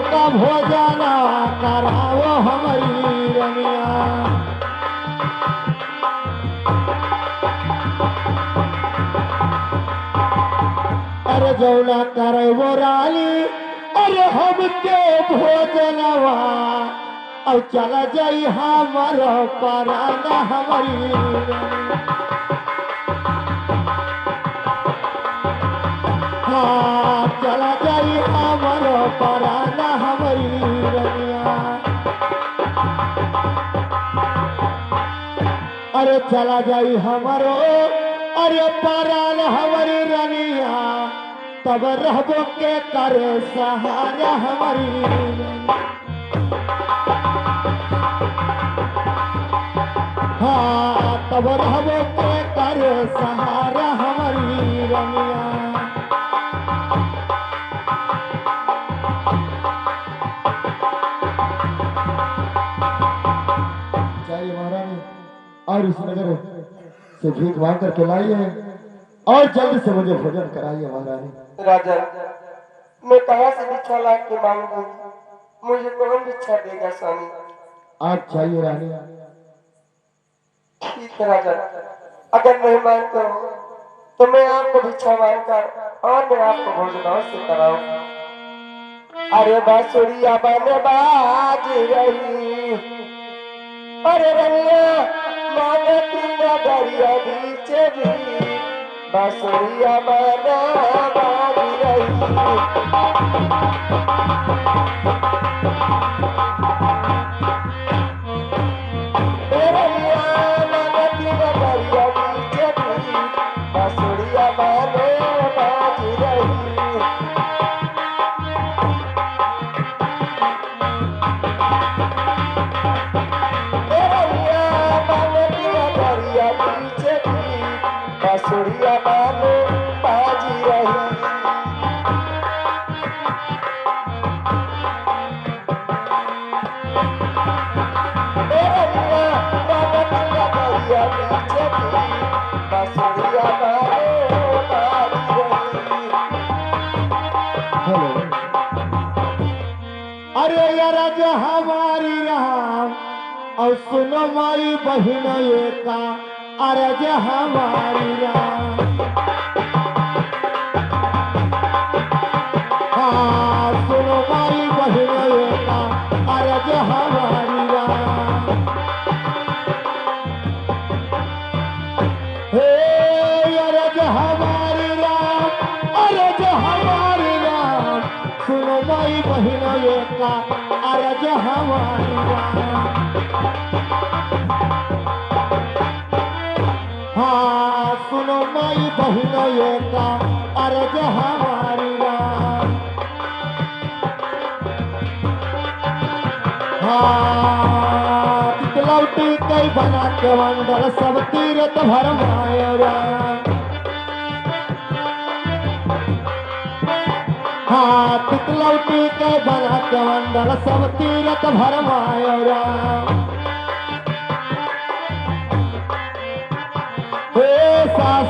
का भोजना करावो हमारी रनिया। अरे जौना करबो रानी अरे हमके भोजनवा और चला जाई हमार पराना हमारी रनिया। हाँ चला जाई हमार पराना हमारी रनिया। अरे चला जाई हमारो अरे परान हमारी रनिया तब रहबो के करे सहारा हमारी रनिया। हाँ तब रहबो के करे सहारा हमारी रनिया। महारानी और इस नगर से भीख मांग करके लाइए और जल्दी से मुझे भोजन कराइए महारानी। राजा मैं कहाँ से भिक्षा ला के मांगू, मुझे कौन भिक्षा देगा स्वामी? आप चाहिए रानी। ठीक है राजा, अगर नहीं मानते हो तो मैं आपको भिक्षा मांगकर और मैं आपको भोजन और से कराऊं। अरे बांसुरिया बन बाज रही अरे रनिया मांगती नगरिया बीच भी बांसुरिया बना बाज रही। बांसुरिया मानो बाजी रही। अरे यार जो हमारी राम और सुनो माई बहन का अरे जो हमारी राम। हाँ सुनो माई बहन का अरे जो हमारी राम। हे यार जो हमारी राम अरे जो हमारी राम सुनो माई बहन का अरे जो हमारी राम। हाँ सुनो माई बहन का अरे जो हमारी राम। हाँ तितलौटी कई बना के मंडल सब तीरथ भरमायो राम। हाँ तितलौटी कई बना के मंडल सब तीरथ भरमायो राम।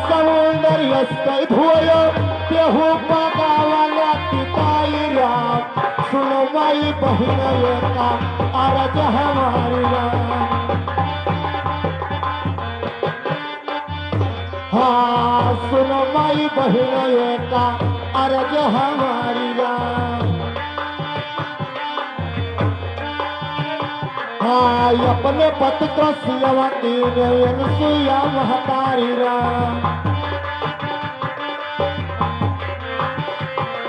समुंदर यसकई धोयो तेहू पगावाला तिताई राम। सुनो माई बहन का अरज हमारी राम। हाँ सुनो माई बहन का अरज हमारी राम। हाँ अपने पत को सिलवा तीन सुया महतारी राम।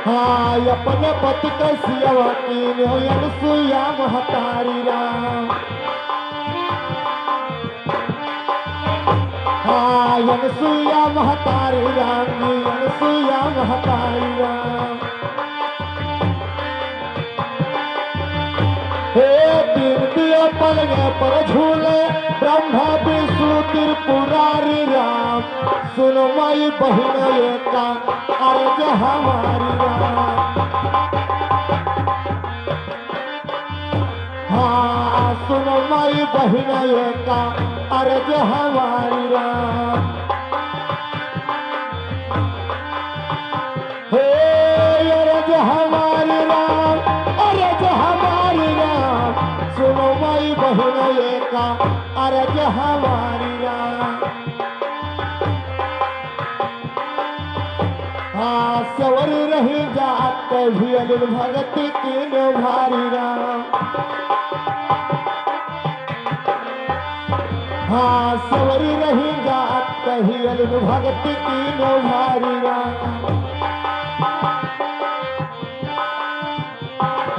हाँ अपने पत को सिलवा तीन सुया महतारी राम। हाँ सुया महतारी राम सुया महतारी राम। तीन दिया पलंगे पर झूले ब्रह्मा विष्णु त्रिपुरारी राम। सुनो माई बहन का अर्ज हमारी राम। हाँ सुनो माई बहन का अर्ज हमारी राम। हमारी राम। हाँ सवर रही जात भी अनिल भगत की नो भारी राम। हाँ सवरी रही जात कही अनिल भगत की नो भारी राम।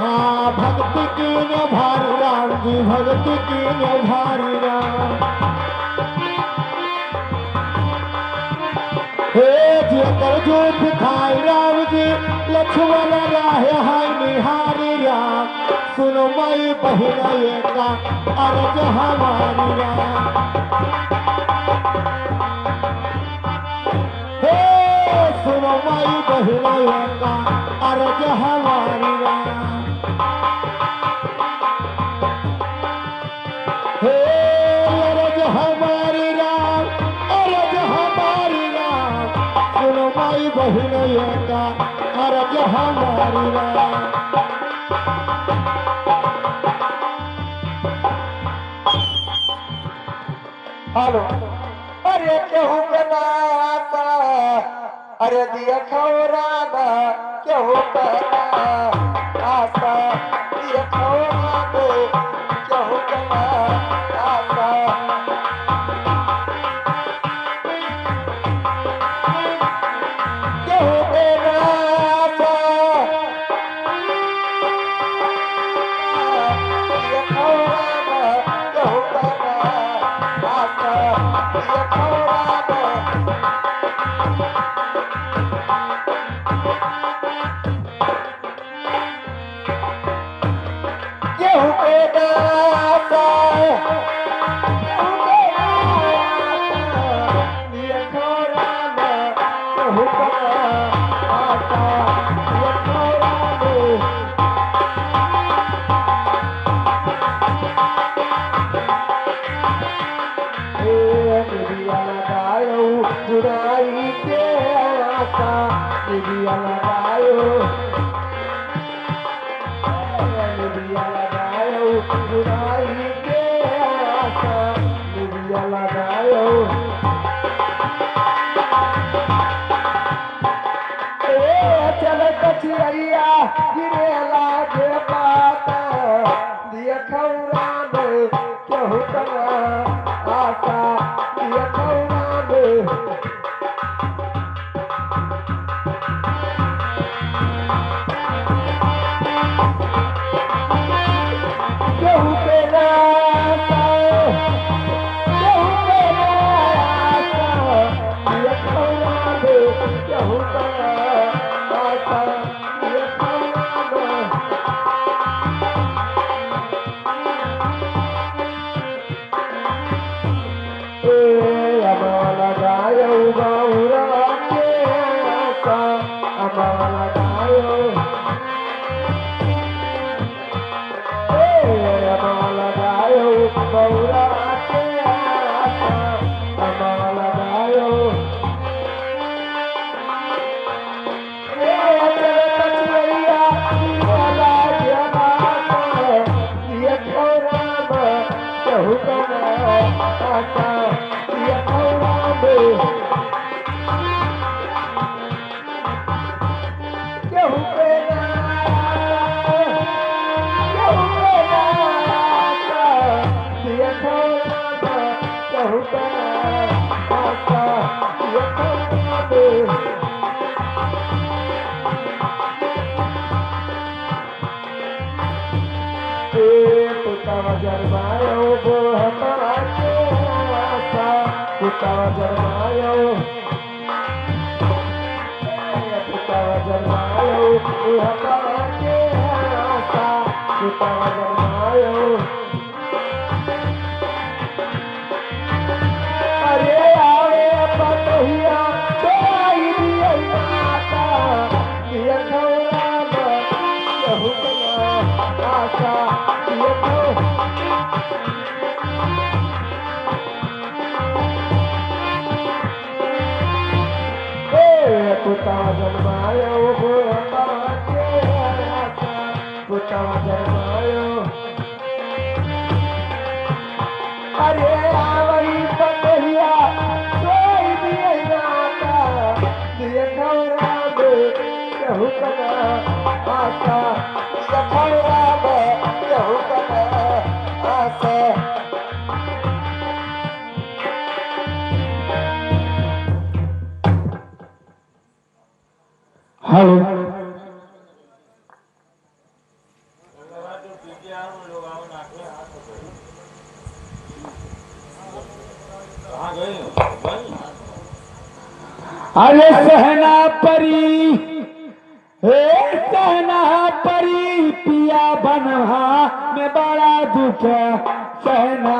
हाँ भक्ति की नो भारी राम जी भक्ति की नो भारी राम। हे जी कर जोत खाई राम जी लक्ष्मण राह हाय निहारी राम। सुनो माई बहिन एका अरज हमारी राम। हे सुनो माई बहिन एका अरज हमारी राम। हे अरज हमारी राम अरज हमारी राम। सुनो माई बहिन एका अरज हमारी राम। हेलो अरे केहू बनाता अरे दिया खौराना केहू बना आसा दिया खौराना केहू बना आसा केहू बना आसा दिया खौराना केहू बना आसा दिया खौराना केहू के दाता केहू के दाता दिया खौराना केहू बना आसा दिया खौराना निबिया लगायो जुड़ाई के आशा निबिया लगायो निबिया लगायो जुड़ाई के आशा निबिया लगायो चल कचिया गिरे लागे पाता दिया खौराना केहू बना आशा दिया खौराना केहू के नाता केहू के नाता दिया खौराना केहू बना आशा दिया खौराना अमाला गायो गौरा के आशा अमाला गायो अमाला गायो गौरा के आशा अमाला गायो कचिया वाला जमाता दिया खौराना केहू बना आशा दिया खौराना केहू के नाता केहू के नाता दिया खौराना केहू बना आशा दिया खौराना पुतावा जरमायो बोहता के आशा पुतावा जरमायो पुतावा जरमायो बोहता के आशा पुतावा जरमायो अरे आवे पतहिया छोड़ाई दिया माता दिया खौराना केहू बना आशा दिया पुतावा जरमायो बोहता के आशा पुतावा जरमायो अरे ये खौरा में केहू कना आशा ये खौरा में केहू कना आशा हेलो अरे सहना परी हे सहना परी पिया बनवा में बड़ा दुख सहना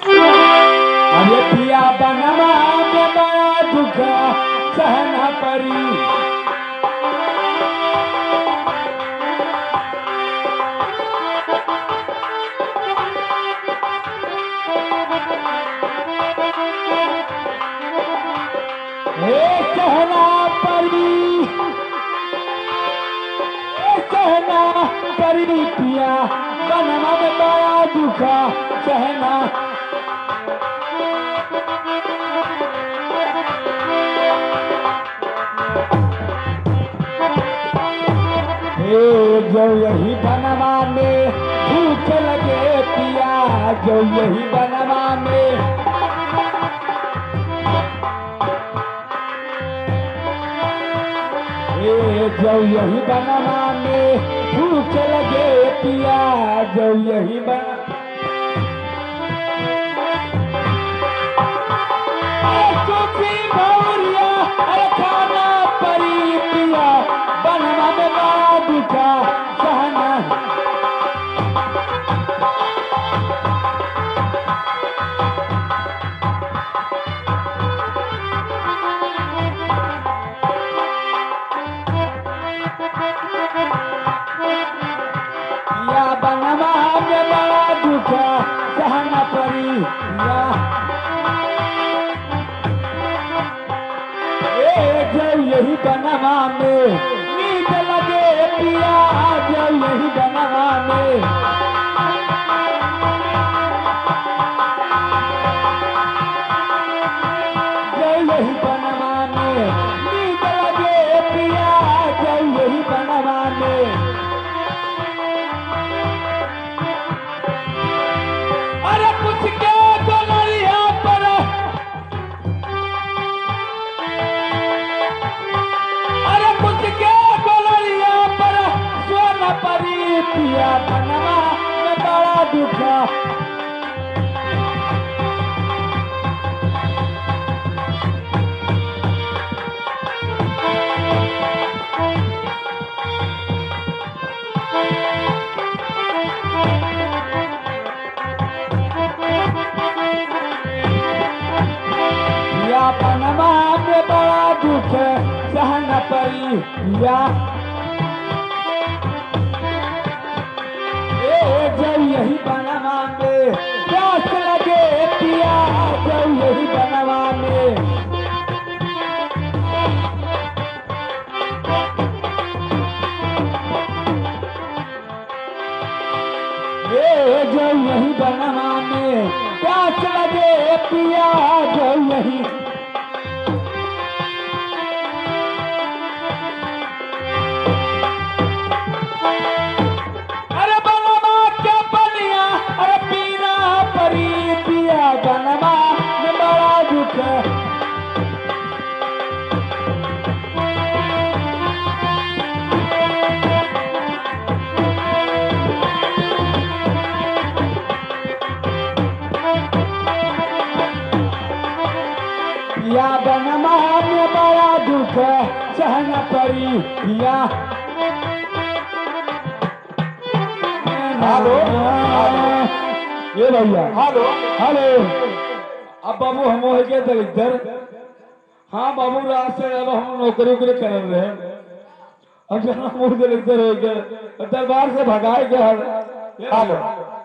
अरे पिया बनवा में बड़ा दुख सहना परी हे सहना परी सहना परी पिया बनवा में बड़ा दुख सहना जो यही बनवा में भूख लगे पिया जो यही बनवा में जो यही बनवा में भूख लगे पिया जो यही बना भौरिया अरे खाना परी पिया बनवा में बड़ा दुखा सहना या बनवा में बड़ा दुखा सहना परी या जो यही बनवा में नींद लगे पिया जो यही बनवा में जो यही बनवा में नींद लगे पिया जो यही बनवा में अरे कुछ के गोलरिया पर अरे कुछ के गोलरिया पर सोना परी पिया बनवा में बड़ा दुखा या बनवा में बड़ा दुख सहना परी या जो यही बनवा में प्यास लगे पिया जो यही बनवा में जो यही बनवा में प्यास लगे पिया जो यही अरे बनवा क्या बनिया अरे पीना परी पिया बनवा में बड़ा दुख या बनमा में बड़ा दुख सहना पड़ी या हेलो ये भैया हेलो हेलो अब बाबू हम हो गए थे इधर हाँ बाबू रात से अब हम नौकरी उकरी कर रहे हैं अब जहाँ मुझे इधर हो गए दरबार से भगाए गया हेलो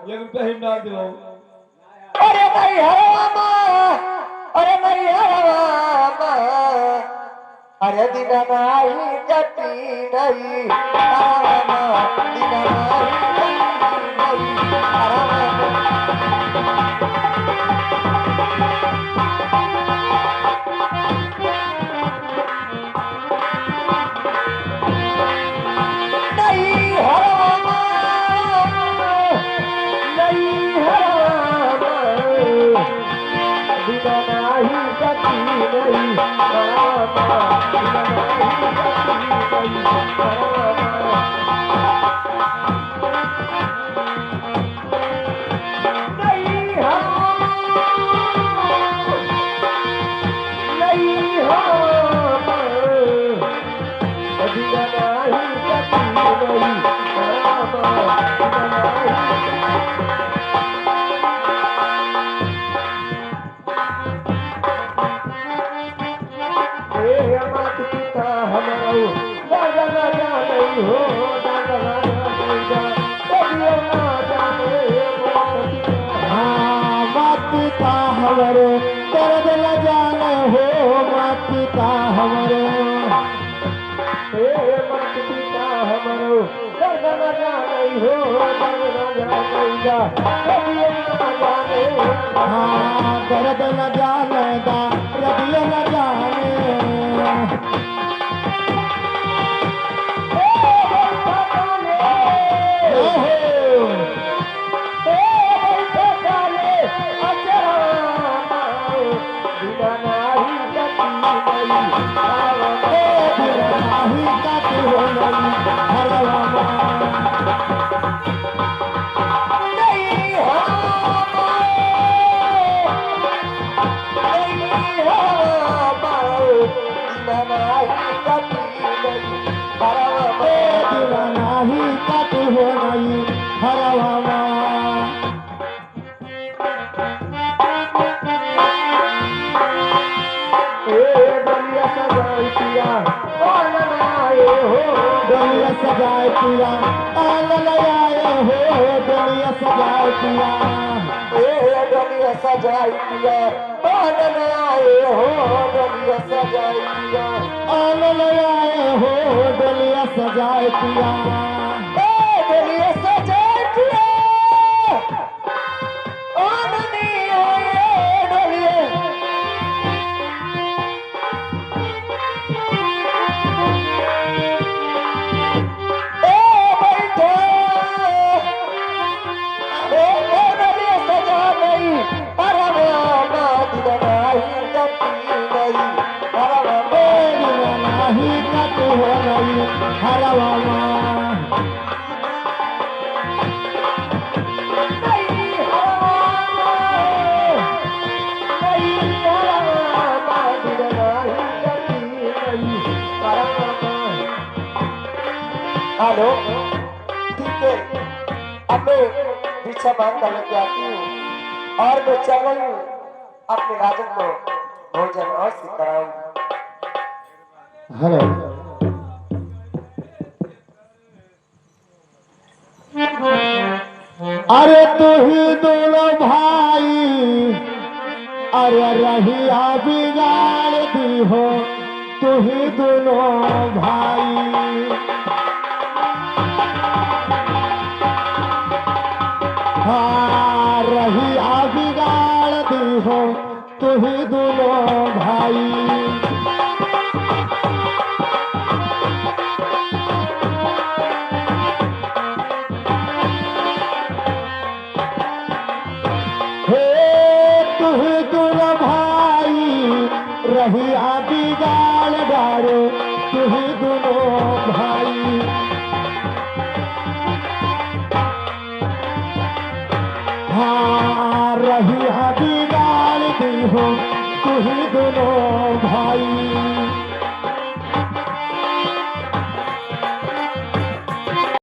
ये रुपया ही डाल दो अरे नहीं हरामा अरे नहीं हरामा अरे दिना नहीं कटी नहीं हरामा दिना नहीं कटी नहीं हरामा नहीं हरामा नहीं हरामा दिना नहीं कटी नहीं हरामा दिना नहीं कटी नहीं हरामा नहीं हरामा नहीं हरामा दिना नहीं कटी नहीं हरामा दिना नहीं मात पिता हमारो दादा राजा नहीं हो दादा राजा नहीं जा कभी ना जाने हाँ मात पिता हमारे दर्द न जाने हो मात पिता हमारे मात पिता हमारो दादा राजा नहीं हो दादा राजा नहीं जा कभी ना जाने हाँ दर्द न जाने दा रबिया न जाने नाही कट हो नहीं हरवा दुनिया सजाए पिया आनंद आए हो दुनिया सजाए पिया दुनिया सजाई पिया आनंद आए हो दुनिया सजाई पिया आनंद आए हो दुनिया सजाए पिया दुनिया सजाई पिया आनंद आए दुनिया नहीं कट हो नहीं हरवा हेलो ठीक है अब मैं भिक्षा मांग कर लेके आती हूँ और मैं चल रही हूँ अपने राजन को भोजन और से कराऊंगी हेलो अरे तू ही दोनों भाई अरे रहिया बिगाड़ दी हो तू ही दोनों भाई हाँ रहिया बिगाड़ दी हो तू ही दोनों भाई रहिया बिगाड़ डारो तुही दोनों भाई हाँ रहिया बिगाड़ दी हो तू ही दोनों भाई